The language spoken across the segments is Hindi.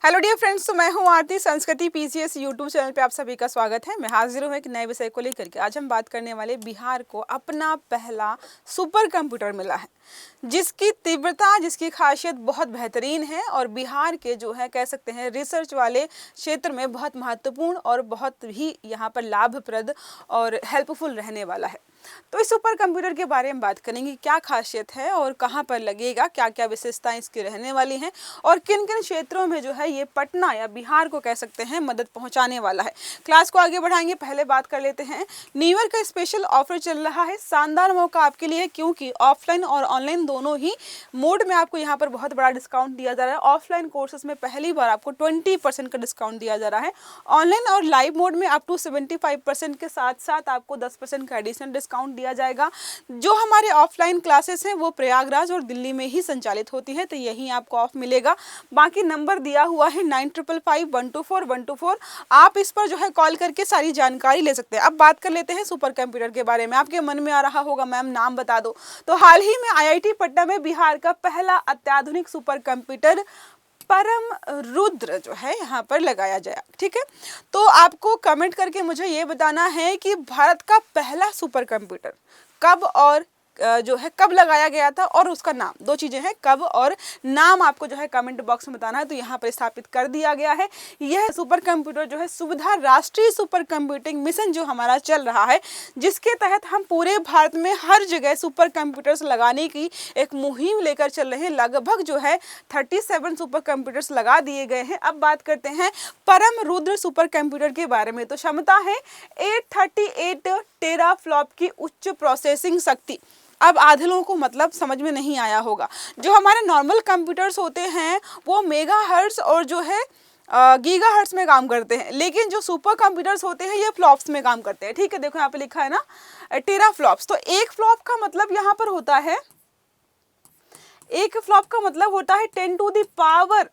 हेलो डियर फ्रेंड्स, तो मैं हूं आरती। संस्कृति पीसीएस यूट्यूब चैनल पे आप सभी का स्वागत है। मैं हाजिर हूं एक नए विषय को लेकर के। आज हम बात करने वाले बिहार को अपना पहला सुपर कंप्यूटर मिला है, जिसकी तीव्रता, जिसकी खासियत बहुत बेहतरीन है और बिहार के जो है कह सकते हैं रिसर्च वाले क्षेत्र में बहुत महत्वपूर्ण और बहुत ही यहाँ पर लाभप्रद और हेल्पफुल रहने वाला है। तो इस सुपर कंप्यूटर के बारे में बात करेंगे, क्या खासियत है और कहाँ पर लगेगा, क्या क्या विशेषताएं इसकी रहने वाली हैं और किन किन क्षेत्रों में जो है ये पटना या बिहार को कह सकते हैं मदद पहुंचाने वाला है। क्लास को आगे बढ़ाएंगे, पहले बात कर लेते हैं न्यू ईयर का स्पेशल ऑफर चल रहा है। शानदार मौका आपके लिए, क्योंकि ऑफलाइन और ऑनलाइन दोनों ही मोड में आपको यहाँ पर बहुत बड़ा डिस्काउंट दिया जा रहा है। ऑफलाइन कोर्सेज में पहली बार आपको 20% का डिस्काउंट दिया जा रहा है। ऑनलाइन और लाइव मोड में अप टू 75% के साथ साथ आपको 10% का एडिशनल डिस्काउंट दिया जाएगा। जो हमारे ऑफलाइन क्लासेस हैं वो प्रयागराज और दिल्ली में ही संचालित होती है, तो यहीं आपको ऑफ मिलेगा। बाकी नंबर दिया हुआ है 9555124124। आप इस पर जो है कॉल करके सारी जानकारी ले सकते हैं। अब बात कर लेते हैं सुपर कंप्यूटर के बारे में। आपके मन में आ रहा होगा मैम नाम बता दो, तो हाल ही में आईआईटी पटना में बिहार का पहला अत्याधुनिक सुपर कंप्यूटर परम रुद्र जो है यहाँ पर लगाया जाए। ठीक है, तो आपको कमेंट करके मुझे ये बताना है कि भारत का पहला सुपर कंप्यूटर कब और जो है कब लगाया गया था और उसका नाम। दो चीजें हैं, कब और नाम, आपको जो है कमेंट बॉक्स में बताना है। तो यहाँ पर स्थापित कर दिया गया है। यह सुपर कंप्यूटर जो है सुविधा राष्ट्रीय सुपर कंप्यूटिंग मिशन जो हमारा चल रहा है, जिसके तहत हम पूरे भारत में हर जगह सुपर कंप्यूटर्स लगाने की एक मुहिम लेकर चल रहे हैं। लगभग जो है 37 सुपर कंप्यूटर्स लगा दिए गए हैं। अब बात करते हैं परम रुद्र सुपर कंप्यूटर के बारे में। तो क्षमता है 838 टेराफ्लॉप की उच्च प्रोसेसिंग शक्ति। अब आधे लोगों को मतलब समझ में नहीं आया होगा। जो हमारे नॉर्मल कंप्यूटर्स होते हैं वो मेगाहर्ट्ज और जो है गीगाहर्ट्ज में काम करते हैं, लेकिन जो सुपर कंप्यूटर्स होते हैं ये फ्लॉप्स में काम करते हैं। ठीक है, देखो यहाँ पे लिखा है ना टेराफ्लॉप्स। तो एक फ्लॉप का मतलब यहाँ पर होता है, एक फ्लॉप का मतलब होता है 10 टू द पावर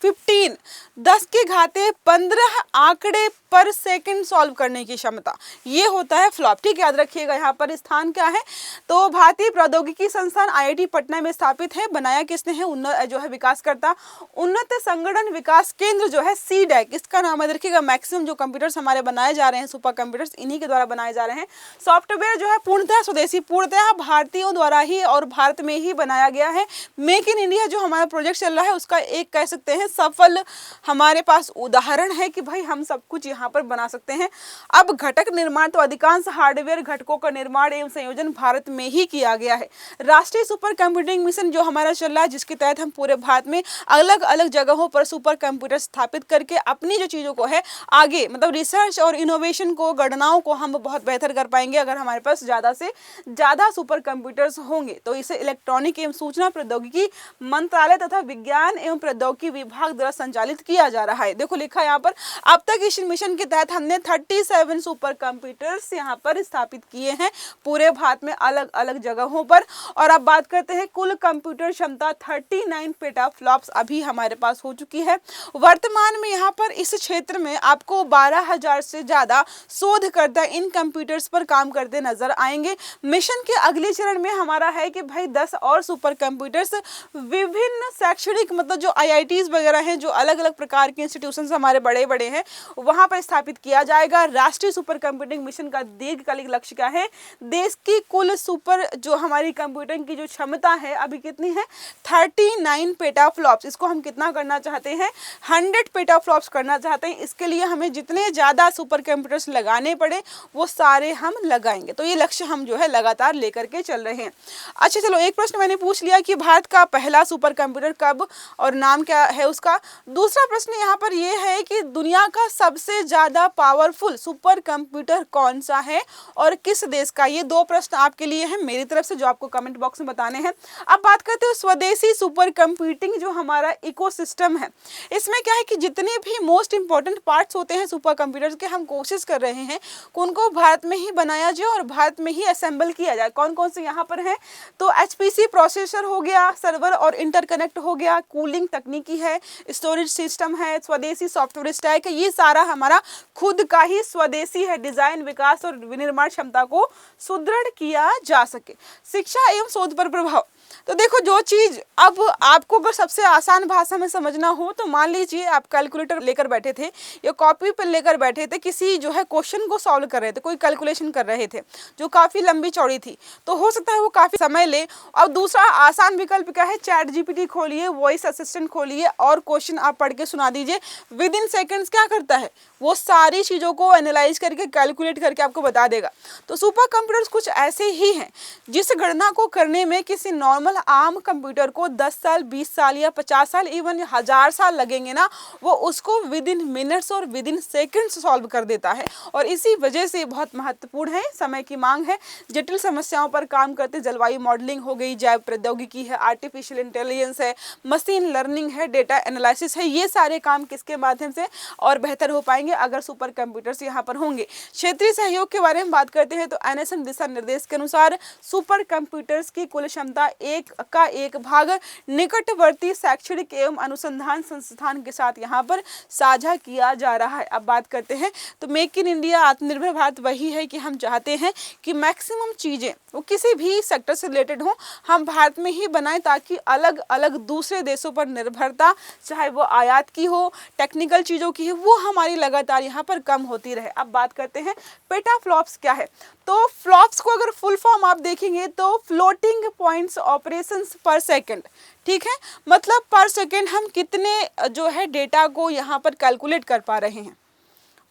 15, 10 के घाते 15 आंकड़े पर सेकंड सॉल्व करने की क्षमता, ये होता है फ्लॉप। ठीक है, याद रखिएगा। यहाँ पर स्थान क्या है, तो भारतीय प्रौद्योगिकी संस्थान आईआईटी पटना में स्थापित है। बनाया किसने है, जो है विकासकर्ता उन्नत संगणन विकास केंद्र जो है सीडैक, इसका नाम है। देखिएगा मैक्सिमम जो कंप्यूटर्स हमारे बनाए जा रहे हैं सुपर कंप्यूटर्स, इन्हीं के द्वारा बनाए जा रहे हैं। सॉफ्टवेयर जो है पूर्णतः स्वदेशी, पूर्णतः भारतीयों द्वारा ही और भारत में ही बनाया गया है। मेक इन इंडिया जो हमारा प्रोजेक्ट चल रहा है उसका एक कह सकते हैं सफल हमारे पास उदाहरण है कि भाई हम सब कुछ यहाँ पर बना सकते हैं। अब घटक निर्माण, तो अधिकांश हार्डवेयर घटकों का निर्माण एवं संयोजन भारत में ही किया गया है। राष्ट्रीय सुपर कंप्यूटिंग मिशन जो हमारा चल रहा है, जिसके तहत हम पूरे भारत में अलग अलग जगहों पर सुपर कंप्यूटर स्थापित करके अपनी जो चीजों को है आगे मतलब रिसर्च और इनोवेशन को, गणनाओं को हम बहुत बेहतर कर पाएंगे अगर हमारे पास ज्यादा से ज्यादा सुपर कंप्यूटर्स होंगे। तो इसे इलेक्ट्रॉनिक एवं सूचना प्रौद्योगिकी मंत्रालय तथा विज्ञान एवं प्रौद्योगिकी विभाग द्वारा संचालित किया जा रहा है। देखो लिखा यहाँ पर, अब तक इस मिशन के तहत हमने 37 सुपर कंप्यूटर्स यहाँ पर स्थापित किए हैं पूरे भारत में अलग अलग जगहों पर। और अब बात करते हैं कुल कंप्यूटर क्षमता 39 पेटाफ्लॉप्स अभी हमारे पास हो चुकी है। वर्तमान में यहाँ पर इस क्षेत्र में आपको 12,000 से ज्यादा शोधकर्ता इन कंप्यूटर्स पर काम करते नजर आएंगे। मिशन के अगले चरण में हमारा है कि भाई 10 और सुपर कंप्यूटर्स विभिन्न शैक्षणिक मतलब जो आईआईटीज वगैरह हैं, जो अलग अलग प्रकार के इंस्टीट्यूशंस हमारे बड़े बड़े हैं, वहां पर स्थापित किया जाएगा। राष्ट्रीय सुपर कंप्यूटिंग मिशन का दीर्घकालिक लक्ष्य क्या है, देश की कुल सुपर जो हमारी कंप्यूटिंग की जो क्षमता है अभी कितनी है, 39 पेटाफ्लॉप्स। इसको हम कितना करना चाहते हैं, 100 पेटाफ्लॉप्स करना चाहते हैं। इसके लिए हमें जितने ज्यादा सुपर कंप्यूटर्स लगाने पड़े वो सारे हम लगाएंगे। तो ये लक्ष्य हम जो है लगातार लेकर के चल रहे हैं। अच्छा चलो, एक प्रश्न मैंने पूछ लिया कि भारत का पहला सुपर कंप्यूटर कब और नाम क्या है उसका। दूसरा प्रश्न यहाँ पर यह है कि दुनिया का सबसे ज्यादा पावरफुल सुपर कंप्यूटर कौन सा है और किस देश का। ये दो प्रश्न आपके लिए हैं मेरी तरफ से, जो आपको कमेंट बॉक्स में बताने हैं। अब बात करते हैं स्वदेशी सुपर कंप्यूटिंग जो हमारा इकोसिस्टम है। इसमें क्या है कि जितने भी मोस्ट इंपॉर्टेंट पार्ट्स होते हैं सुपर कंप्यूटर्स के, हम कोशिश कर रहे हैं उनको भारत में ही बनाया जाए और भारत में ही असेंबल किया जाए। कौन कौन से यहाँ पर हैं, तो एचपीसी प्रोसेसर हो गया, सर्वर और इंटरकनेक्ट हो गया, कूलिंग तकनीकी है, स्टोरेज सिस्टम है, स्वदेशी सॉफ्टवेयर स्टैक है। ये सारा हमारा खुद का ही स्वदेशी है। डिजाइन, विकास और विनिर्माण क्षमता को सुदृढ़ किया जा सके। शिक्षा एवं शोध पर प्रभाव, तो देखो, जो चीज अब आपको अगर सबसे आसान भाषा में समझना हो तो मान लीजिए आप कैलकुलेटर लेकर बैठे थे या कॉपी पेन लेकर बैठे थे, किसी जो है क्वेश्चन को सॉल्व कर रहे थे, कोई कैलकुलेशन कर रहे थे जो काफी लंबी चौड़ी थी, तो हो सकता है वो काफी समय ले। और दूसरा आसान विकल्प क्या है, चैट जीपीटी खोलिए, वॉइस असिस्टेंट खोलिए और क्वेश्चन आप पढ़ के सुना दीजिए। विद इन सेकेंड्स क्या करता है, वो सारी चीजों को एनालाइज करके कैलकुलेट करके आपको बता देगा। तो सुपर कंप्यूटर्स कुछ ऐसे ही हैं जिस गणना को करने में किसी नॉर्मल आम कंप्यूटर को 10 साल, 20 साल या 50 साल, इवन 1000 साल लगेंगे ना, वो उसको विद इन मिनट्स और विद इन सेकेंड्स सॉल्व कर देता है। और इसी वजह से बहुत महत्वपूर्ण है, समय की मांग है, जटिल समस्याओं पर काम करते, जलवायु मॉडलिंग हो गई, जैव प्रौद्योगिकी है, आर्टिफिशियल इंटेलिजेंस है, मशीन लर्निंग है, डेटा एनालिसिस है, ये सारे काम किसके माध्यम से और बेहतर हो पाएंगे अगर सुपर कंप्यूटर्स यहाँ पर होंगे। क्षेत्रीय सहयोग के बारे में बात करते हैं तो एनएसएम दिशा निर्देश के अनुसार सुपर कंप्यूटर्स की कुल क्षमता 1/1 निकटवर्ती शैक्षणिक एवं अनुसंधान संस्थान के साथ यहाँ पर साझा किया जा रहा है। अब बात करते हैं तो मेक इन इंडिया, आत्मनिर्भर भारत वही है कि हम चाहते हैं कि मैक्सिमम चीजें वो किसी भी सेक्टर से रिलेटेड हो हम भारत में ही बनाएं, ताकि अलग अलग दूसरे देशों पर निर्भरता, चाहे वो आयात की हो, टेक्निकल चीजों की हो, वो हमारी लगातार यहाँ पर कम होती रहे। अब बात करते हैं पेटाफ्लॉप्स क्या है। तो फ्लॉप्स को अगर फुल फॉर्म आप देखेंगे तो फ्लोटिंग पॉइंट्स ऑपरेशंस पर सेकंड, ठीक है, मतलब पर सेकंड हम कितने जो है डेटा को यहाँ पर कैलकुलेट कर पा रहे हैं।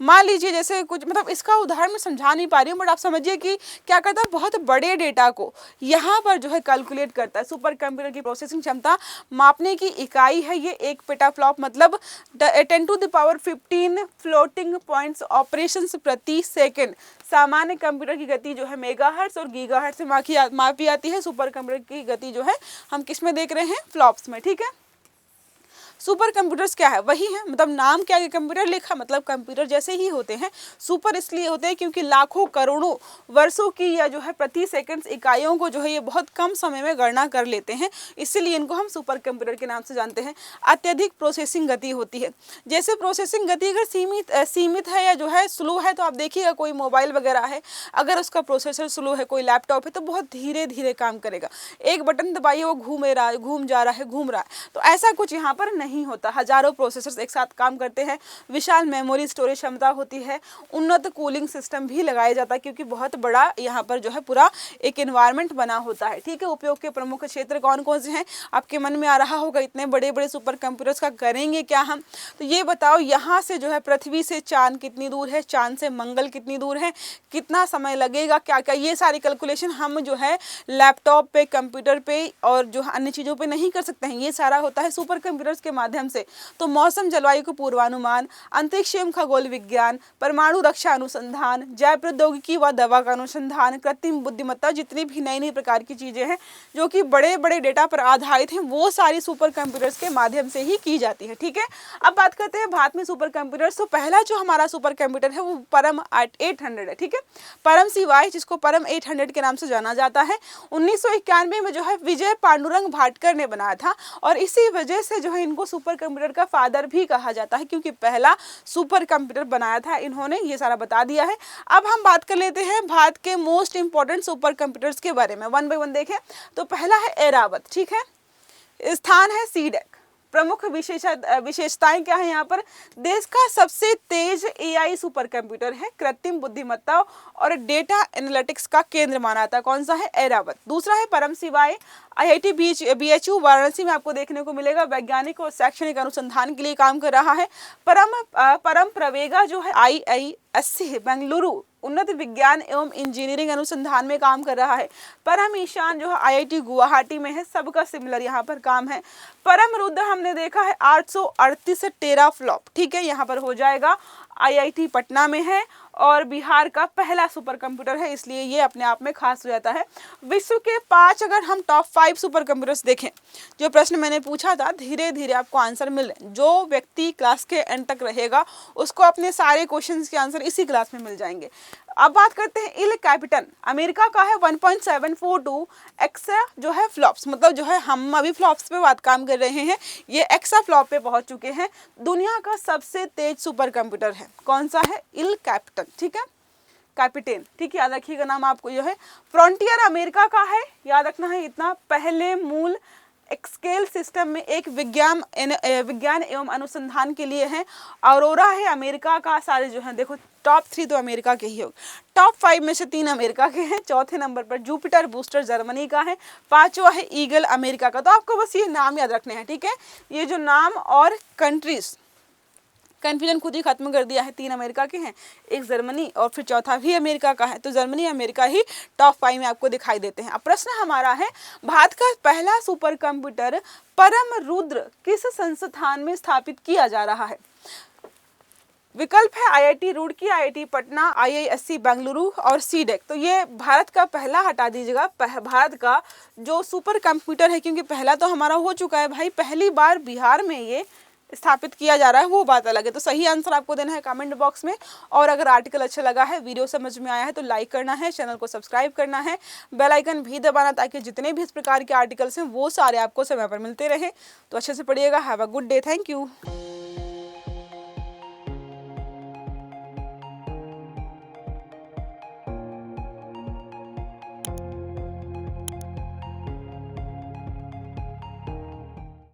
मान लीजिए जैसे कुछ, मतलब इसका उदाहरण मैं समझा नहीं पा रही हूँ, बट आप समझिए कि क्या करता है, बहुत बड़े डेटा को यहाँ पर जो है कैलकुलेट करता है। सुपर कंप्यूटर की प्रोसेसिंग क्षमता मापने की इकाई है ये 1 पेटाफ्लॉप, मतलब 10⁻15 फ्लोटिंग पॉइंट्स ऑपरेशंस प्रति सेकंड। सामान्य कंप्यूटर की गति जो है मेगाहर्ट्ज और गीगाहर्ट्ज से मापी जाती है। सुपर कंप्यूटर की गति जो है हम किस में देख रहे हैं, फ्लॉप्स में, ठीक है। सुपर कंप्यूटर्स क्या है, वही है, मतलब नाम क्या है, कंप्यूटर लिखा मतलब कंप्यूटर जैसे ही होते हैं। सुपर इसलिए होते हैं क्योंकि लाखों करोड़ों वर्षों की या जो है प्रति सेकंड इकाइयों को जो है ये बहुत कम समय में गणना कर लेते हैं, इसीलिए इनको हम सुपर कंप्यूटर के नाम से जानते हैं। अत्यधिक प्रोसेसिंग गति होती है। जैसे प्रोसेसिंग गति अगर सीमित है या जो है स्लो है, तो आप देखिएगा कोई मोबाइल वगैरह है, अगर उसका प्रोसेसर स्लो है, कोई लैपटॉप है, तो बहुत धीरे धीरे काम करेगा। एक बटन दबाइए वो घूम जा रहा है। तो ऐसा कुछ यहाँ पर नहीं होता, हजारों प्रोसेसर्स एक साथ काम करते हैं। विशाल मेमोरी स्टोरेज क्षमता होती है। उन्नत कूलिंग सिस्टम भी लगाया जाता है क्योंकि बहुत बड़ा यहाँ पर जो है पूरा एक एनवायरनमेंट बना होता है, ठीक है। उपयोग के प्रमुख क्षेत्र कौन कौन से हैं, आपके मन में आ रहा होगा, इतने बड़े बड़े सुपर कंप्यूटर्स का करेंगे क्या हम। तो ये बताओ, यहाँ से जो है पृथ्वी से चांद कितनी दूर है, चांद से मंगल कितनी दूर है, कितना समय लगेगा, क्या क्या, ये सारी कैलकुलेशन हम जो है लैपटॉप पे, कंप्यूटर पे और जो अन्य चीज़ों पे नहीं कर सकते हैं। ये सारा होता है सुपर कंप्यूटर्स के माध्यम से। तो मौसम, जलवायु का पूर्वानुमान, अंतरिक्ष एवं खगोल विज्ञान, परमाणु रक्षा अनुसंधान, जैव प्रौद्योगिकी व दवा का अनुसंधान, कृत्रिम बुद्धिमत्ता, जितनी भी नई नई प्रकार की चीजें हैं जो कि बड़े बड़े डेटा पर आधारित हैं, वो सारी सुपर कंप्यूटर्स के माध्यम से ही की जाती है, ठीक है। अब बात करते हैं भारत में सुपर कंप्यूटर्स। तो पहला जो हमारा सुपर कंप्यूटर है वो परम 800 है, ठीक है। परम CY, जिसको परम 800 के नाम से जाना जाता है, 1991 में जो है विजय पांडुरंग भाटकर ने बनाया था और इसी वजह से जो है इनको सुपर कंप्यूटर का फादर भी कहा जाता है, क्योंकि पहला सुपर कंप्यूटर बनाया था इन्होंने, ये सारा बता दिया है। अब हम बात कर लेते हैं भारत के मोस्ट इंपॉर्टेंट सुपर कंप्यूटर्स के बारे में, 1 बाय 1 देखें। तो पहला है एरावत, ठीक है, स्थान है सीडेक। प्रमुख विशेषताएं क्या है यहाँ पर, देश का सबसे तेज AI सुपर कंप्यूटर है, कृत्रिम बुद्धिमत्ता और डेटा एनालिटिक्स का केंद्र माना जाता है। कौन सा है, एरावत। दूसरा है परम CY, IIT BHU वाराणसी में आपको देखने को मिलेगा, वैज्ञानिक और शैक्षणिक अनुसंधान के लिए काम कर रहा है। परम प्रवेगा जो है IISc बेंगलुरु उन्नत विज्ञान एवं इंजीनियरिंग अनुसंधान में काम कर रहा है। परम ईशान जो है IIT गुवाहाटी में है, सबका सिमिलर यहाँ पर काम है। परम रुद्र हमने देखा है 838 टेराफ्लॉप, ठीक है, यहाँ पर हो जाएगा, IIT पटना में है और बिहार का पहला सुपर कंप्यूटर है, इसलिए ये अपने आप में खास हो जाता है। विश्व के 5 अगर हम टॉप 5 सुपर कंप्यूटर्स देखें, जो प्रश्न मैंने पूछा था, धीरे धीरे आपको आंसर मिल रहे, जो व्यक्ति क्लास के एंड तक रहेगा उसको अपने सारे क्वेश्चंस के आंसर इसी क्लास में मिल जाएंगे। अब बात करते हैं इल कैपिटन, अमेरिका का है, 1.742 एक्सा जो है फ्लॉप्स, मतलब जो है हम अभी फ्लॉप्स पे बात काम कर रहे हैं, ये एक्सा फ्लॉप पे पहुंच चुके हैं। दुनिया का सबसे तेज सुपर कंप्यूटर है, कौन सा है, इल कैपिटन, ठीक है। कैपिटेन, ठीक है, याद रखिएगा नाम आपको जो है। फ्रंटियर अमेरिका का है, याद रखना है इतना। पहले मूल स्केल सिस्टम में एक विज्ञान एवं अनुसंधान के लिए है। अरोरा है अमेरिका का, सारे जो है देखो टॉप 3 तो अमेरिका के ही हो, टॉप 5 में से 3 अमेरिका के हैं। चौथे नंबर पर जुपिटर बूस्टर जर्मनी का है। पांचवा है ईगल अमेरिका का। तो आपको बस ये नाम याद रखने हैं, ठीक है। ये जो नाम और कंट्रीज, कन्फ्यूजन खुद ही खत्म कर दिया है। 3 अमेरिका के हैं, एक जर्मनी और फिर चौथा भी अमेरिका का है। तो जर्मनी अमेरिका ही टॉप 5 में आपको दिखाई देते हैं। अब प्रश्न हमारा है, भारत का पहला सुपर कंप्यूटर परम रुद्र किस संस्थान में स्थापित किया जा रहा है? विकल्प है IIT Roorkee, IIT Patna, IISc Bengaluru और सीडेक। तो ये भारत का पहला हटा दीजिएगा, भारत का जो सुपर कंप्यूटर है, क्योंकि पहला तो हमारा हो चुका है भाई, पहली बार बिहार में ये स्थापित किया जा रहा है, वो बात अलग है। तो सही आंसर आपको देना है कमेंट बॉक्स में। और अगर आर्टिकल अच्छा लगा है, वीडियो समझ में आया है तो लाइक करना है, चैनल को सब्सक्राइब करना है, बेल आइकन भी दबाना, ताकि जितने भी इस प्रकार के आर्टिकल्स हैं वो सारे आपको समय पर मिलते रहे। तो अच्छे से पढ़िएगा। Have a good day, thank you.